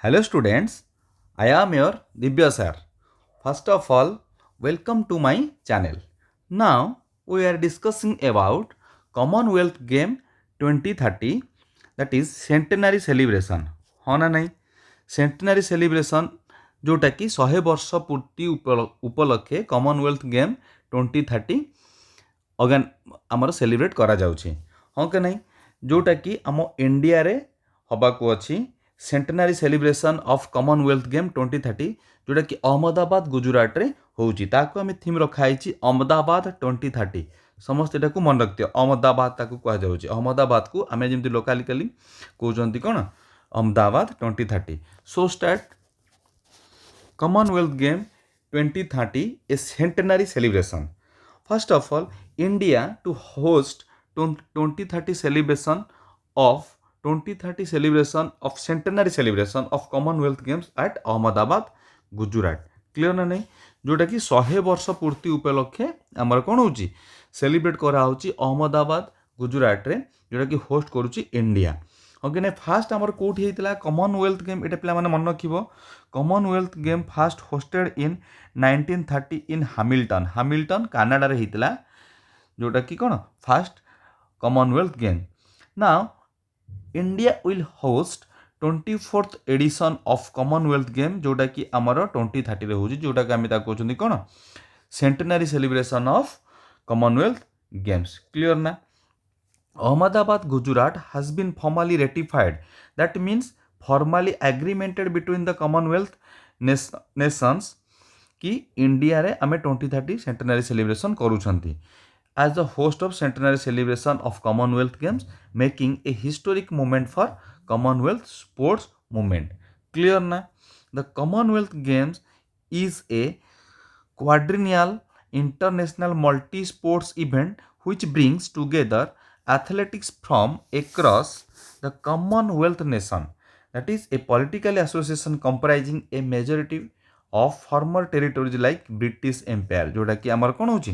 Hello students, I am your Dibya Sir. First of all, welcome to my channel. Now we are discussing about Commonwealth Game 2030, that is Centenary Celebration. हाँ ना नहीं सेंटेनारी celebration जोटा कि 100 वर्ष पूर्ति उपलक्षे Commonwealth game 2030 अगान आमर celebrate करा जाउछि हाँ कि नहीं जोटा कि आम इंडिया रे हबाकू अछि सेंटेनारी सेलिब्रेशन ऑफ कॉमनवेल्थ गेम 2030 जोटा कि अहमदाबाद गुजरात रे होउछि ताको आमे थीम रखा आइछि अहमदाबाद 2030 समस्त एटाकू मन रखियो अहमदाबाद ताकू कहा जाउछि अहमदाबाद को आमे जेमति लोकालिकली कहउछंती कोन Ahmedabad 2030 so start Commonwealth Game 2030 a centenary celebration. First of all, India to host 2030 celebration of 2030 celebration of centenary celebration of Commonwealth Games at Ahmedabad, Gujarat. Clear ना नहीं जोटा कि 100 वर्ष पूर्ति उपलक्षे आमर कौन हो सेलिब्रेट करा होची अहमदाबाद गुजरात रे जोटा कि होस्ट करुची इंडिया ओके ना फास्ट आमर कोठी हेतिला कॉमनवेल्थ गेम एटा पिला माने मन रखिबो Commonwealth game first hosted in 1930 in Hamilton Canada रे हेतिला जोटा कि कोन first Commonwealth game now India will host 24th edition of Commonwealth game जोटा कि आमर 2030 रे होजी जोटा कि आमे ता कहउछंती कोन centenary celebration of Commonwealth games clear ना Ahmedabad, Gujarat has been formally ratified. That means formally agreemented between the Commonwealth nations कि इंडिया रे आमे 2030 सेंटेनरी सेलिब्रेशन करूछंती as the host of centenary celebration of Commonwealth Games, making a historic moment for Commonwealth sports movement. Clear na? The Commonwealth Games is a quadrennial international multi-sports event which brings together athletics from across the Commonwealth nation. That is a political association comprising a majority of former territories like British Empire. जोटा कि आमर कौन होची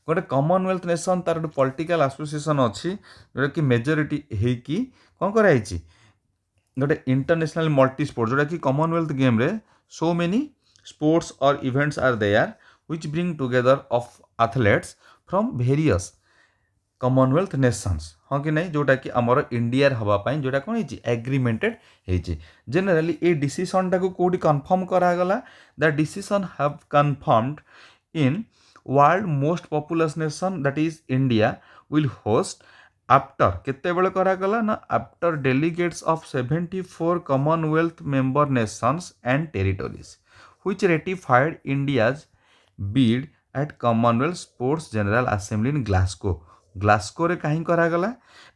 गोटे Commonwealth nation तार गोटे political association अच्छी जोटा कि मेजोरिटी हेकी कौन कराई गोटे इंटरनेशनल मल्टी स्पोर्ट जोटा कि कॉमनवेल्थ गेम रे सो मेनी स्पोर्ट्स और events are there which bring together of athletes from various Commonwealth nations हाँ कि नहीं जोटा कि आमर इंडिया हवापाई जोटा कौन है एग्रीमेंटेड है जेनेराली ये डिसीजन टाक कौटी कन्फर्म करागला the decision have confirmed in world most populous nation that is India will host after केते बेले करागला ना after delegates of 74 Commonwealth member nations and territories which ratified India's bid at Commonwealth sports general assembly in Glasgow रे कहीं करागला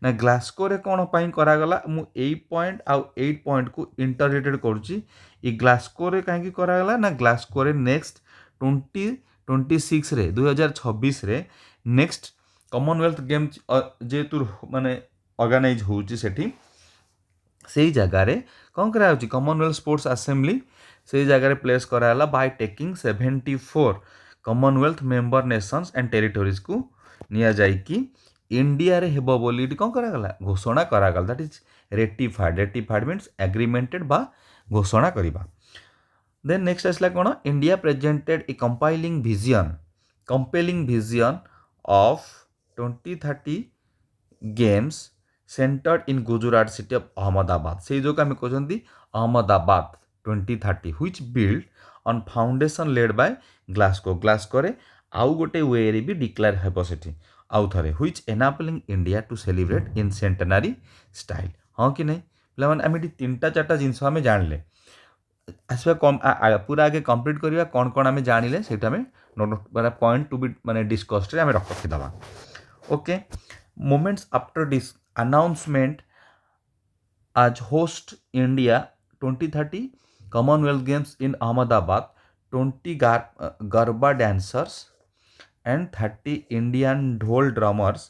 ना Glasgow रे कौन पाई करागला मु 8 पॉइंट आउ 8 पॉइंट को इंटररेटेड करूची ई ग्लास्को रे कहीं करागला ना ग्लास्को रे नेक्स्ट 2026 रे 2026 रे नेक्स्ट कॉमनवेल्थ गेम जेतु माने ऑर्गेनाइज होउची सेठी सेही जगह रे कौन करा होची कॉमनवेल्थ स्पोर्ट्स असेंबली सेही जगह रे प्लेस कराला by taking 74 Commonwealth member nations and territories को निया जाई कि इंडिया रे हेबो बोली कौन करागला घोषणा करागला दैट इज रेटिफाइड मीन्स एग्रीमेंटेड बा घोषणा करिबा देन नेक्स्ट आसला कौन India presented A compelling vision of 2030 games centred in Gujarat city of Ahmedabad से जो आम कहते Ahmedabad 2030 which build on foundation led by Glasgow रे आउ गोटे वे रे भी डिक्लेयर हेबो सेठी आउ थरे which enabling India to celebrate in centenary style हाँ कि नहीं पे आम ये 3-4 जिनस आम जानले आसवा कम पूरा आगे कंप्लीट करिया कौन कौन आम जानिले सेटा आम नोट पॉइंट टू बी माने डिस्कस्ड आम रखिदेवा okay moments after this announcement आज host India 2030 Commonwealth games in Ahmedabad 20 garba dancers and 30 Indian dhol drummers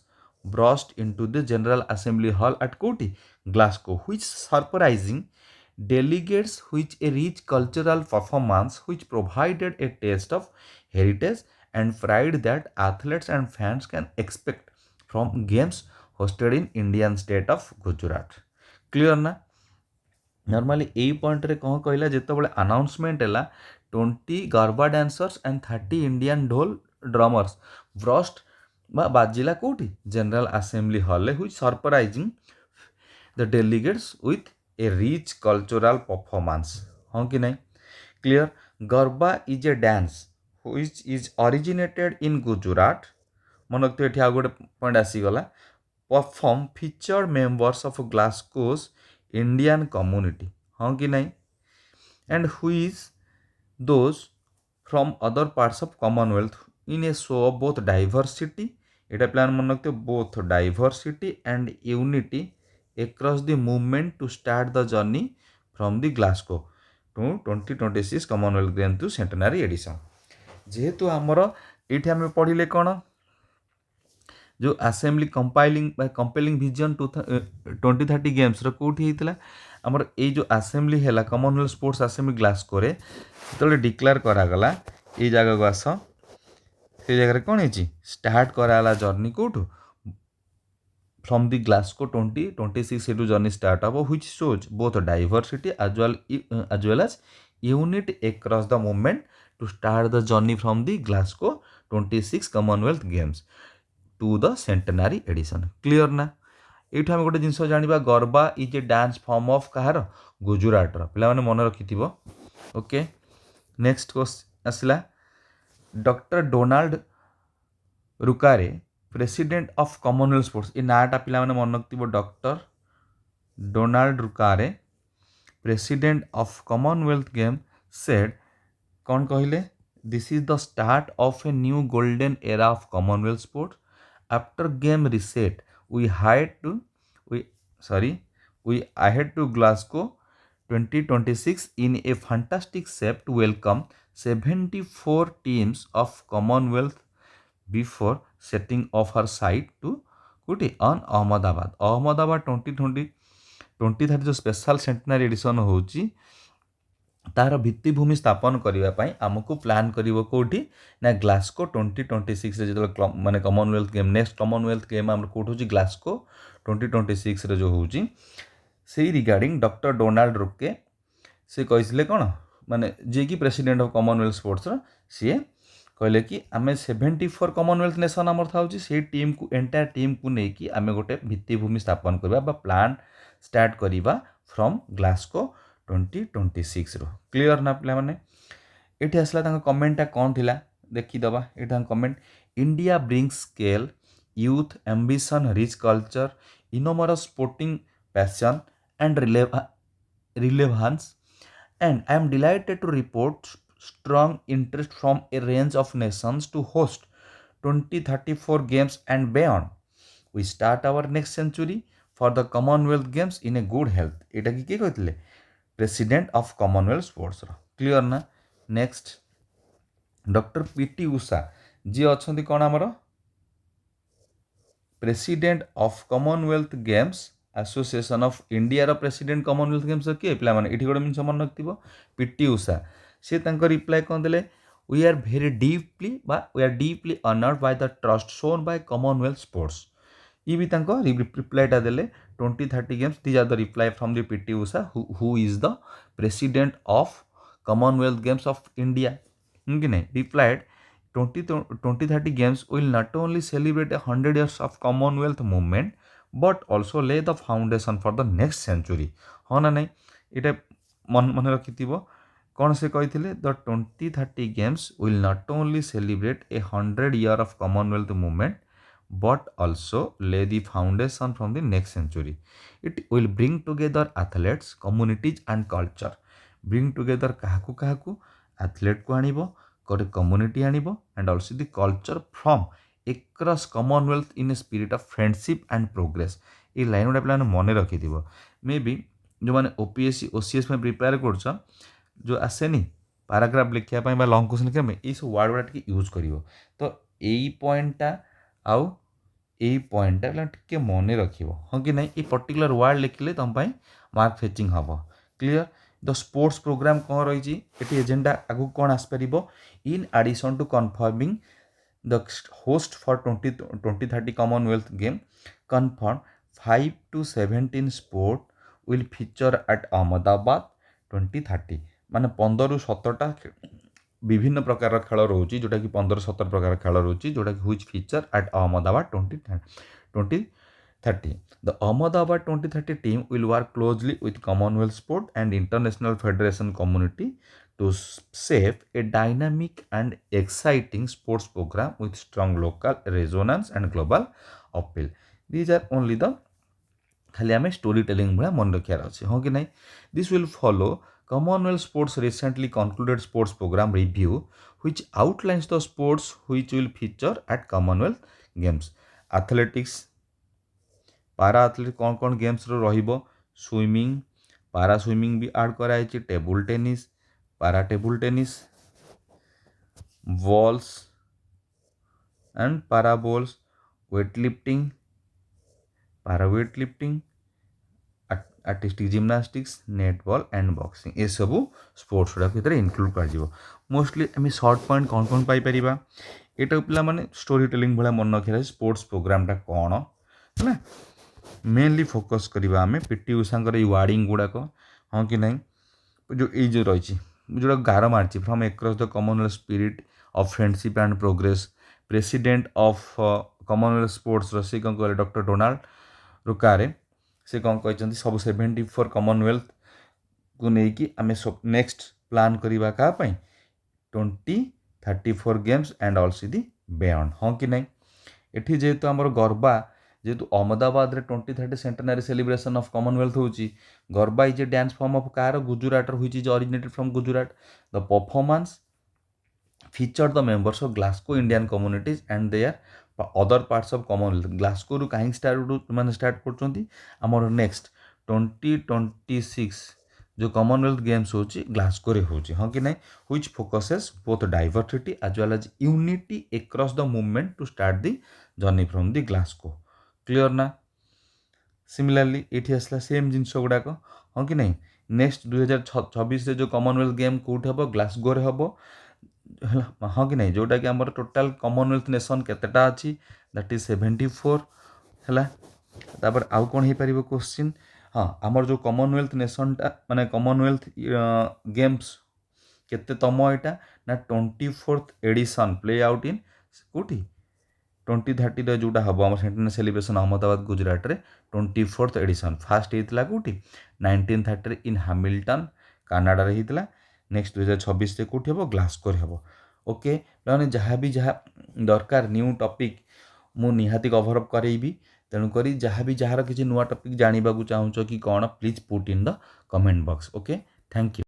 burst into the General Assembly Hall at Koti, Glasgow, which surprising delegates which a rich cultural performance which provided a taste of heritage and pride that athletes and fans can expect from games hosted in Indian state of Gujarat. Clear na? Normally यही point रे कौन कहला जितेबाला announcement है 20 garba dancers and 30 Indian dhol drummers burst बाजिला कौटी general assembly hall हुई surprising the delegates with a rich cultural performance हाँ कि नहीं clear garba is a dance which is originated in Gujarat मन रखते एठी आ गोटे पॉइंट आसीगला perform feature members of Glasgow's Indian community हाँ कि नहीं एंड हुईज those from other parts of Commonwealth in a show of both diversity एटा प्लान मन रखते both diversity and unity across the movement to start the journey from the Glasgow to 2026 Commonwealth Games to Centenary Edition जेहेतु आमर ये आम पढ़ले कौन जो असेंबली कंपाइलिंग विजन 2030 गेम्स कौटी होता आमर ये जो असेंबली है कॉमनवेल्थ स्पोर्ट्स असेंबली ग्लासगो रे जो डिक्लेयर करागला ये जगह को आस से जगह कौन है स्टार्ट कराला जर्नी कौटू from the Glasgow 2026 journey start हम which shows both diversity as well as unit across the movement to start the journey from the Glasgow 26 Commonwealth Games to the Centenary Edition clear ना ये आम गोटे जिन जाना Garba is a dance form of कहार गुजराटर पे मन रखि ओके नेक्स्ट क्वेश्चन आसला doctor Donald Rukare president of Commonwealth sports ये नाटा पे मन रखि doctor Donald Rukare president of Commonwealth game said कौन कहले this is the start of a new golden era of Commonwealth sports after game reset we had to we sorry we ahead to Glasgow 2026 in a fantastic shape to welcome 74 teams of Commonwealth before setting off her site to Kuti on Ahmedabad 2030 जो special सेंटेनारी addition होची तार भित्तिभूमि स्थापन करने आमको plan करिवो कोठी ना Glasgow 2026 जो माने Commonwealth game next Commonwealth game आम कौट हो ग्लासगो 2026 जो होची से रिगार्डिंग डॉक्टर डोनाल्ड रुके से कहते कौन माने जे कि प्रेसिडेंट ऑफ कॉमनवेल्थ स्पोर्ट्स सी कहले कि आम 74 कॉमनवेल्थ नेशन आमर था से टीम को एंटायर टीम को लेकिन आम गोटे भित्तिभूमि स्थापन करवा प्लान स्टार्ट करवा फ्रॉम ग्लासगो 2026 रो क्लियर ना पिला माने एठी आसला कमेंटा कौन थिला देखीदबा ये comment India brings scale youth ambition rich culture enormous sporting passion and relevance and I am delighted to report strong interest from a range of nations to host 2034 games and beyond. We start our next century for the Commonwealth Games in a good health. एटा कि किए कहते president of Commonwealth sports clear ना next doctor PT Usha जी अच्छा कौन आमर president of Commonwealth games association of India president Commonwealth games किए पे ये गोटे जिन मन रखिए पीटी उषा सी रिप्लाई कौन देले we are very deeply we are deeply honoured by the trust shown by Commonwealth sports ये भी रिप्लाईटा देले 2030 games these are the reply from the PT Usha who is the president of Commonwealth Games of India कि नहीं replied 2030 games will not only celebrate 100 years of Commonwealth movement but also lay the foundation for the next century हाँ ना नहीं ये मन रखि कौन से कही the 2030 games will not only celebrate 100 year of Commonwealth movement but also lay the foundation from the next century. It will bring together athletes, communities and culture. Bring together kahaku athlete को आनिबो गोटे community आनिबो and also the culture from across Commonwealth in a spirit of friendship and progress. ये line गुड़ा पे मन रखि may be जो मैंने OPSC OCS में प्रिपेयर कर जो आसेनी पाराग्राफ लिखापी लंग क्वेश्चन लिखा ये सब वर्ड गुड़ा यूज कर तो यही पॉइंटा आउ यही पॉइंटा टे मन रख हाँ कि नहीं ये पर्टिकुलर वर्ड लिखिले तुम मार्क फेचिंग हम क्लीयर द स्पोर्ट्स प्रोग्राम कौन रही ये एजेंडा आगू कौन आसपर in addition to confirming the host for 2030 Commonwealth Game confirm 5 to 17 sport will feature at Ahmedabad 2030 ମାନେ 15-17ଟା ବିଭିନ୍ନ ପ୍ରକାର ଖେଳ ରହୁଛି ଯେଉଁଟାକି 15-17 ପ୍ରକାର ଖେଳ ରହୁଛି ଯେଉଁଟାକି which feature at Ahmedabad 2030. The Ahmedabad 2030 team will work closely with Commonwealth Sport and International Federation community to shape a dynamic and exciting sports program with strong local resonance and global appeal. These are only the खाली आम story telling भाया मन रखार अच्छे हाँ कि नहीं. This will follow Commonwealth Sports recently concluded sports program review which outlines the sports which will feature at Commonwealth Games. Athletics, पारा athletics कौन कौन गेम्स रहिबो, स्विमिंग, पारा स्विमिंग भी ऐड कराई, table tennis, para table tennis, bowls and para bowls, weightlifting, para weightlifting, artistic gymnastics, netball and boxing ये सब sports गुड़ा भितर इनक्लूड कर मोस्टली आम सर्ट पॉइंट कौन कौन पाइपर यहाँ पे स्टोरी टेलिंग भाया मन रखा स्पोर्ट्स प्रोग्रामटा कौन है मेनली फोकस करवा आम पीटी उषांकर वार्डिंग गुड़ाक हाँ कि नहीं जो रही जोड़ा गार march from across the Commonwealth spirit of friendship and progress president of Commonwealth sports से कौन कहे डॉक्टर डोनाल्ड रुकारे से कौन कहते सब 74 कॉमनवेल्थ को लेकिन आम सब नेक्स्ट प्लान करवा क्या 2034 games and also the beyond हाँ कि नहीं. एठी जेहेतु आमर गरबा जेहेतु अहमदाबाद रे 2030 सेंटेनारी सेलिब्रेशन ऑफ कॉमनवेल्थ होची garba is a dance form of car Gujarat which is originated from Gujarat. The performance featured the members of Glasgow Indian communities and their other parts of Commonwealth. Glasgow रू कहीं स्टार्ट कर आमर नेक्स्ट 2026 जो Commonwealth games होची Glasgow रे होची हाँ कि नहीं which focuses both diversity as well as unity across the movement to start the journey from the Glasgow. Clear ना. सिमिलरली ये आसला सेम जिनस गुड़ाक हाँ कि नहीं. नेक्स्ट 2026 जो कॉमनवेल्थ गेम कौट हम ग्लासगो रे हम हाँ कि नहीं जोटा कि आमर टोटाल कॉमनवेल्थ नेशन केतेटा अच्छी दैट इज 74 है. तापर आउ कौन हो पार क्वेश्चन हाँ आमर जो कॉमनवेल्थ नेशनटा माने कॉमनवेल्थ गेम्स केतेतम यहाँ ना 24th edition play out in कौटी 2030 जोटा हम आम सेंटेनारी सेलिब्रेशन अहमदाबाद गुजरात रे 24th एडिशन फास्ट होता कौटी 1930 इन हामिल्टन कानाडा रे होता. नेक्स्ट 2026 कौटी हम ग्लासगो रे हम. ओके पे जहाँ भी जहाँ दरकार न्यू टॉपिक मु निहाती कवर अप करेबी तेणुक जहाँ भी जार किसी नुआ टॉपिक जानवा चाहूँ कि कौन please put in the comment box. Okay thank you.